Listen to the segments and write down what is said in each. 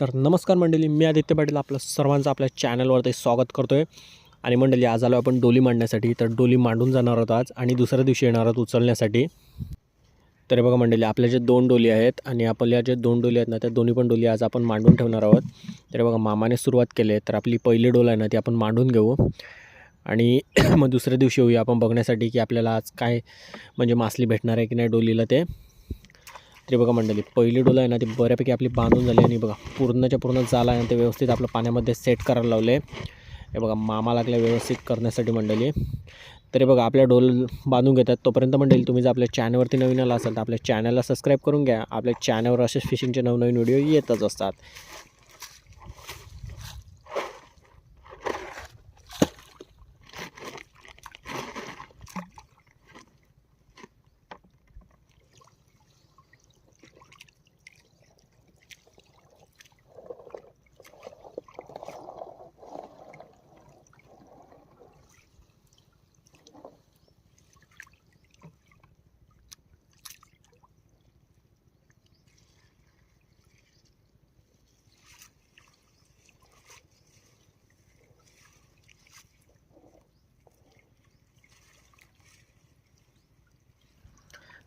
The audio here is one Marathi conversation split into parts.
तर नमस्कार मंडळी, मी आदित्य पाटील आपलं सर्वांचं आपल्या चॅनलवरती स्वागत करतो आहे. आणि मंडळी, आज आलो आपण डोली मांडण्यासाठी. तर डोली मांडून जाणार आहोत आज आणि दुसऱ्या दिवशी येणार आहोत उचलण्यासाठी. तर बघा मंडळी, आपल्या जे 2 डोली आहेत आणि आपल्या जे 2 डोली आहेत ना, त्या दोन्ही पण डोली आज आपण मांडून ठेवणार आहोत. तर बघा, मामाने सुरुवात केली आहे. तर आपली पहिली डोल आहे ना, ती आपण मांडून घेऊ आणि मग दुसऱ्या दिवशी येऊया आपण बघण्यासाठी की आपल्याला आज काय म्हणजे मासली भेटणार आहे की नाही डोलीला ते. तरी बघा मंडळी, पहिली डोल आहे ना, ती बऱ्यापैकी आपली बांधून झाली आणि बघा पूर्णच्या पूर्ण जाल आहे ना, ते व्यवस्थित आपलं पाण्यामध्ये सेट करायला लावले. हे बघा, मामा लागला व्यवस्थित करण्यासाठी मंडळी. तरी बघा, आपल्या डोल बांधून घेतात. तोपर्यंत मंडळी, तुम्ही जर आपल्या चॅनलवरती नवीन आला असाल तर आपल्या चॅनलला सबस्क्राईब करून घ्या. आपल्या चॅनलवर असेच फिशिंगचे नवनवीन व्हिडिओ येतच असतात.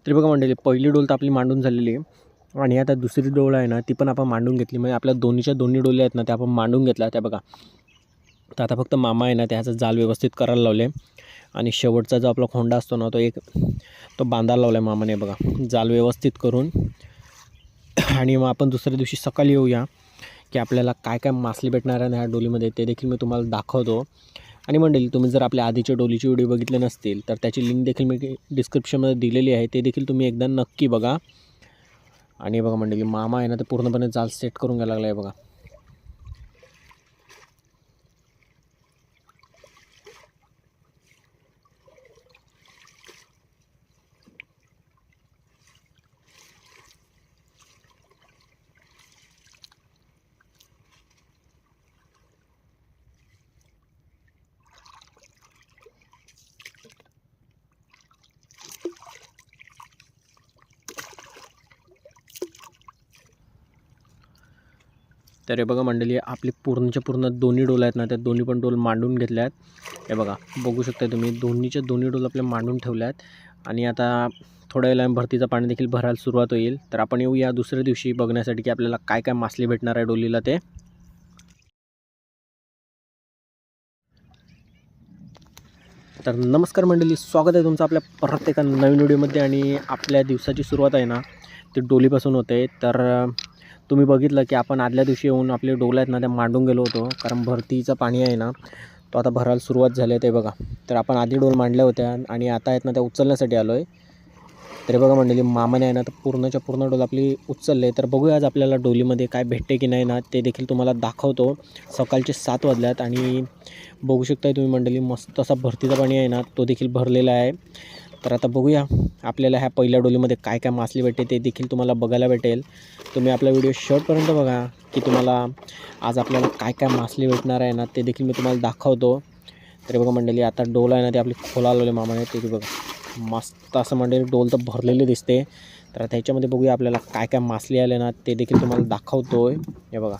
तरी बघा मंडळी, पहिली डोल तर आपली मांडून झालेली आहे आणि आता दुसरी डोल आहे ना, ती पण आपण मांडून घेतली. म्हणजे आपल्या दोन्ही डोली आहेत ना, त्या आपण मांडून घेतल्या. त्या बघा, तर आता फक्त मामा आहे ना, त्याचा जाल व्यवस्थित करायला लावले आणि शेवटचा जो आपला खोंडा असतो ना, तो बांधायला लावला आहे मामाने. बघा, जाल व्यवस्थित करून. आणि मग आपण दुसऱ्या दिवशी सकाळी येऊया की आपल्याला काय काय मासली भेटणार आहे ह्या डोलीमध्ये, ते देखील मी तुम्हाला दाखवतो. आणि मंडळी, तुम्ही जर आपल्या आधीच्या डोलीची व्हिडिओ बघितले नसतील तर त्याची लिंक देखील मी डिस्क्रिप्शनमध्ये दिलेली आहे, ते देखील तुम्ही एकदा नक्की बघा. आणि बघा मंडळी, मामा आहे ना, ते पूर्णपणे जाल सेट करून घ्यायला लागला आहे. बघा, तर हे बघा मंडळी, आपली पूर्णच्या पूर्ण दोन्ही डोल आहेत ना, त्या दोन्ही पण डोल मांडून घेतल्या आहेत. हे बघा, बघू शकता तुम्ही, दोन्ही डोल आपल्या मांडून ठेवल्या आहेत. आणि आता थोड्या वेळाने भरतीचं पाणी देखील भरायला सुरुवात होईल. तर आपण येऊया दुसऱ्या दिवशी बघण्यासाठी की आपल्याला काय काय मासली भेटणार आहे डोलीला ते. तर नमस्कार मंडळी, स्वागत आहे तुमचं आपल्या परत एका नवीन व्हिडिओमध्ये. आणि आपल्या दिवसाची सुरुवात आहे ना, ती डोलीपासून होते. तर तुम्ही बघितलं की आपण आदल्या दिवशी येऊन आपले डोले आहेत ना, त्या मांडून गेलो होतो, कारण भरतीचं पाणी आहे ना, तो आता भरायला सुरुवात झाली आहे. ते बघा, तर आपण आधी डोल मांडल्या होत्या आणि आता आहेत ना, त्या उचलण्यासाठी आलो आहे. तरी बघा मंडळी, मामाने आहे ना, तर पूर्णच्या पूर्ण डोल आपली उचलले. तर बघूया आज आपल्याला डोलीमध्ये काय भेटते की नाही ना, ते देखील तुम्हाला दाखवतो. सकाळचे 7 वाजल्यात आणि बघू शकताय तुम्ही मंडळी, मस्त असा भरतीचा पाणी आहे ना, तो देखील भरलेला आहे. तर आता बघूया आपल्याला ह्या पहिल्या डोलीमध्ये काय काय मासली भेटते, ते देखील तुम्हाला बघायला भेटेल. तुम्ही आपला व्हिडिओ शेवटपर्यंत बघा की तुम्हाला आज आपल्याला काय काय मासली भेटणार आहे ना, ते देखील मी तुम्हाला दाखवतो. तरी बघा मंडळी, आता डोल आहे ना, ते आपली खोला लावले मामाने. ते बघा, मस्त असं मंडळी डोल तर भरलेले दिसते. तर त्याच्यामध्ये बघूया आपल्याला काय काय मासली आले ना, ते देखील तुम्हाला दाखवतो आहे. हे बघा,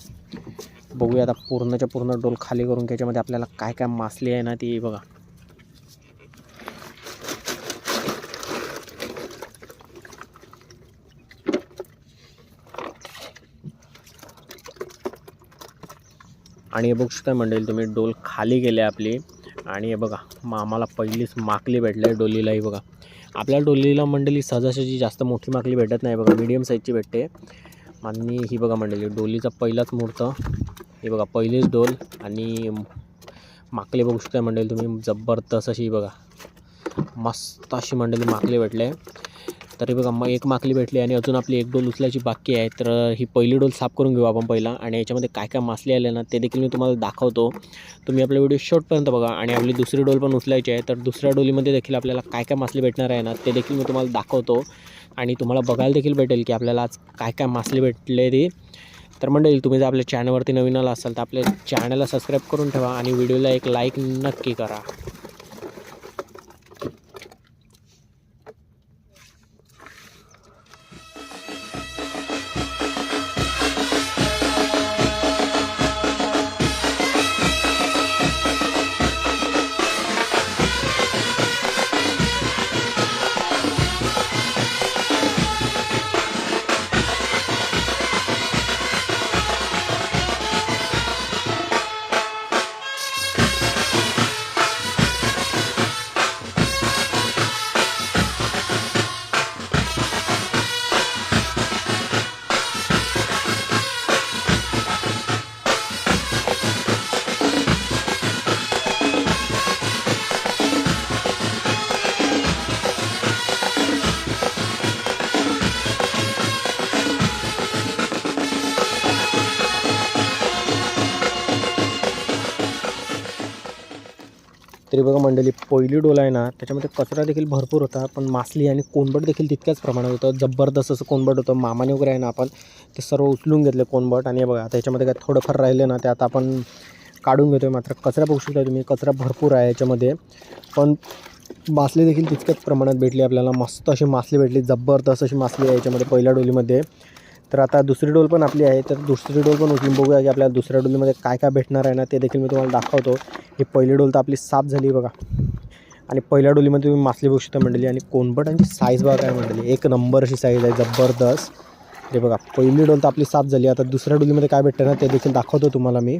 बघूया आता पूर्णच्या पूर्ण डोल खाली करून त्याच्यामध्ये आपल्याला काय काय मासली आहे ना, ती बघा. आणि हे बघू शकता मंडळी तुम्ही, डोल खाली गेले आपली. आणि हे बघा, आम्हाला पहिलीच माकली भेटली आहे डोलीलाही. बघा, आपल्या डोलीला मंडळी सहजासहजी जास्त मोठी माकली भेटत नाही. बघा, मीडियम साईजची भेटते. आणि ही बघा मंडळी, डोलीचा पहिलाच मुहूर्त. ही बघा, पहिलीच डोल आणि माकली बघू शकता मंडळी तुम्ही, जबरदस्त अशी. बघा, मस्त अशी मंडळी माकली भेटले. तरी बघा, मग एक माकली भेटली आणि अजून आपली एक डोल उचलायची बाकी आहे. तर ही पहिली डोल साफ करून घेऊ आपण पहिला आणि याच्यामध्ये काय काय मासली आले ना, ते देखील मी तुम्हाला दाखवतो. तुम्ही आपला व्हिडिओ शेवटपर्यंत बघा. आणि आपली दुसरी डोल पण उचलायची आहे. तर दुसऱ्या डोलीमध्ये देखील आपल्याला काय काय मासली भेटणार आहे ना, ते देखील मी तुम्हाला दाखवतो. आणि तुम्हाला बघायला देखील भेटेल की आपल्याला आज काय काय मासली भेटले ती. तर मंडळी, तुम्ही जर आपल्या चॅनलवरती नवीन आला असाल तर आपल्या चॅनलला सबस्क्राईब करून ठेवा आणि व्हिडिओला एक लाईक नक्की करा. तरी बघा मंडळी, पहिली डोल आहे ना त्याच्यामध्ये कचरा देखील भरपूर होता, पण मासली आणि कोंबट देखील तितक्याच प्रमाणात होतं. जबरदस्त असं कोंबट होतं. मामाने वगैरे आहे ना आपण ते सर्व उचलून घेतले कोंबट. आणि बघा आता याच्यामध्ये काय थोडंफार राहिले ना ते आता आपण काढून घेतो आहे. मात्र कचरा बघू शकता तुम्ही, कचरा भरपूर आहे याच्यामध्ये, पण मासली देखील तितक्याच प्रमाणात भेटली आपल्याला. मस्त अशी मासली भेटली, जबरदस्त अशी मासली आहे याच्यामध्ये पहिल्या डोलीमध्ये. तर आता दुसरी डोल पण आपली आहे, तर दुसरी डोल पण उचलून बघूया की आपल्याला दुसऱ्या डोलीमध्ये काय काय भेटणार आहे ना ते देखील मी तुम्हाला दाखवतो. ही पहिली डोल तर आपली साफ झाली बघा, आणि पहिल्या डोलीमध्ये तुम्ही मासली बघू शकता मंडळी. आणि कोंबटांची साईज बघा काय मंडळी, एक नंबर अशी साईज आहे, जबरदस्त. हे बघा पहिली डोल तर आपली साफ झाली. आता दुसऱ्या डोलीमध्ये काय भेटतं ना ते देखील दाखवतो तुम्हाला मी.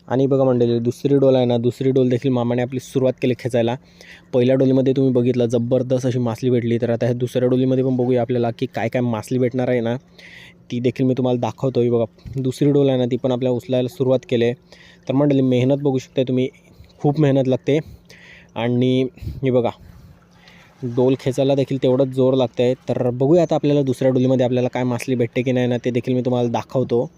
आणि बघा मंडळी, दुसरी डोल आहे ना, दुसरी डोल देखील मामाने आपली सुरुवात केली खेचायला. पहिल्या डोलीमध्ये तुम्ही बघितलं जबरदस्त अशी मासली भेटली. तर आता ह्या दुसऱ्या डोलीमध्ये पण बघूया आपल्याला की काय काय मासली भेटणार आहे ना, ती देखील मी तुम्हाला दाखवतो. बघा दुसरी डोल आहे ना, ती पण आपल्याला उचलायला सुरुवात केली. तर मंडळी मेहनत बघू शकता तुम्ही, खूप मेहनत लागते. आणि हे बघा डोल खेचायला देखील तेवढंच जोर लागतं आहे. तर बघूया आता आपल्याला दुसऱ्या डोलीमध्ये आपल्याला काय मासली भेटते की नाही ना, ते देखील मी तुम्हाला दाखवतो.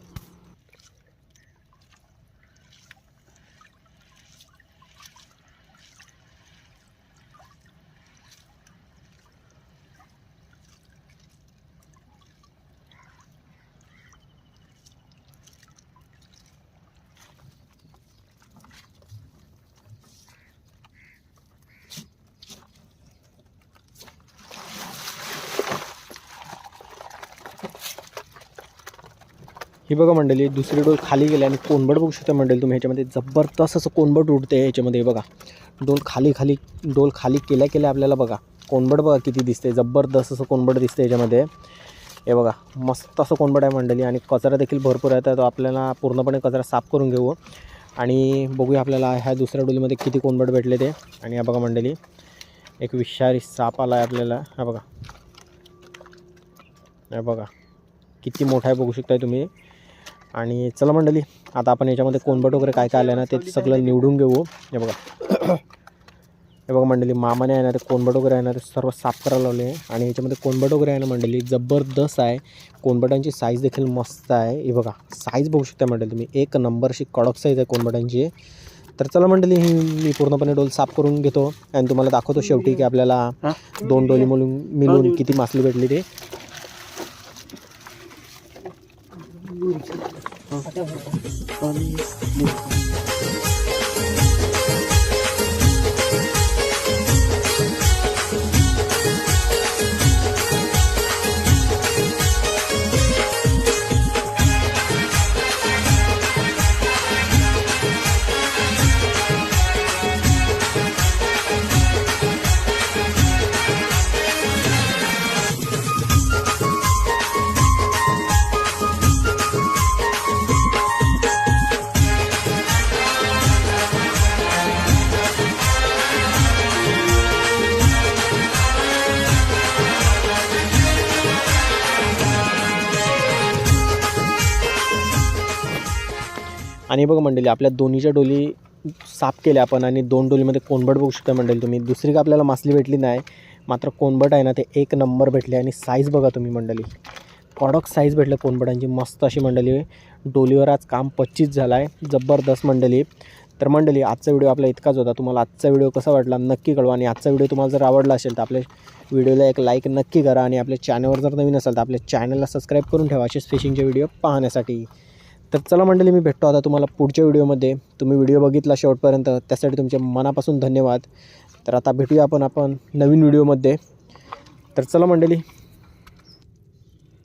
ही बघा मंडळी, दुसरी डोल खाली गेली आणि कोंबड बघू शकता मंडळी तुम्ही. ह्याच्यामध्ये जबरदस्त असं कोंबड उडते ह्याच्यामध्ये. बघा डोल खाली केल्या आपल्याला बघा कोंबड बघा किती दिसते, जबरदस्त असं कोंबड दिसते ह्याच्यामध्ये. हे बघा मस्त असं कोंबड आहे मंडळी. आणि कचरा देखील भरपूर आहे, तर आपल्याला पूर्णपणे कचरा साफ करून घेऊ आणि बघूया आपल्याला ह्या दुसऱ्या डोलीमध्ये किती कोंबड भेटले ते. आणि हा बघा मंडळी, एक विषारी साप आला आहे आपल्याला. हा बघा किती मोठा आहे बघू शकताय तुम्ही. आणि चला मंडळी, आता आपण याच्यामध्ये कोंबट वगैरे काय काय आलं ना ते सगळं निवडून घेऊ. हे बघा मंडळी, मामाने आहे ना ते कोंबट वगैरे आहे ना ते सर्व साफ करायला लावले. आणि याच्यामध्ये कोंबट वगैरे आहे ना मंडळी जबरदस्त आहे. कोंबटांची साईज देखील मस्त आहे. हे बघा साईज बघू शकता मंडळी तुम्ही, एक नंबर अशी कडक साईज आहे कोंबटांची. तर चला मंडळी, मी पूर्णपणे डोल साफ करून घेतो आणि तुम्हाला दाखवतो शेवटी की आपल्याला दोन डोली मिळून किती मासली भेटली ते. आणि बघा मंडळी, आपल्या दोन्हीच्या डोली साफ केल्या आपण आणि दोन डोलीमध्ये कोंबट बघू शकता मंडळी तुम्ही. दुसरी का आपल्याला मासली भेटली नाही, मात्र कोंबट आहे ना ते एक नंबर भेटले. आणि साईज बघा तुम्ही मंडळी, कडक साईज भेटलं कोंबटांची मस्त अशी मंडळी. डोलीवर आज काम 25 झाला आहे, जबरदस्त मंडळी. तर मंडळी आजचा व्हिडिओ आपला इतकाच होता. तुम्हाला आजचा व्हिडिओ कसा वाटला नक्की कळवा. आणि आजचा व्हिडिओ तुम्हाला जर आवडला असेल तर आपल्या व्हिडिओला एक लाईक नक्की करा. आणि आपल्या चॅनलवर जर नवीन असेल तर आपल्या चॅनलला सबस्क्राईब करून ठेवा असेच फिशिंगचे व्हिडिओ पाहण्यासाठी. तर चला मंडळी, मी भेटतो आता तुम्हाला पुढच्या व्हिडिओमध्ये. तुम्ही व्हिडिओ बघितला शेवटपर्यंत त्यासाठी तुमचे मनापासून धन्यवाद. तर आता भेटूया आपण नवीन व्हिडिओमध्ये. तर चला मंडळी.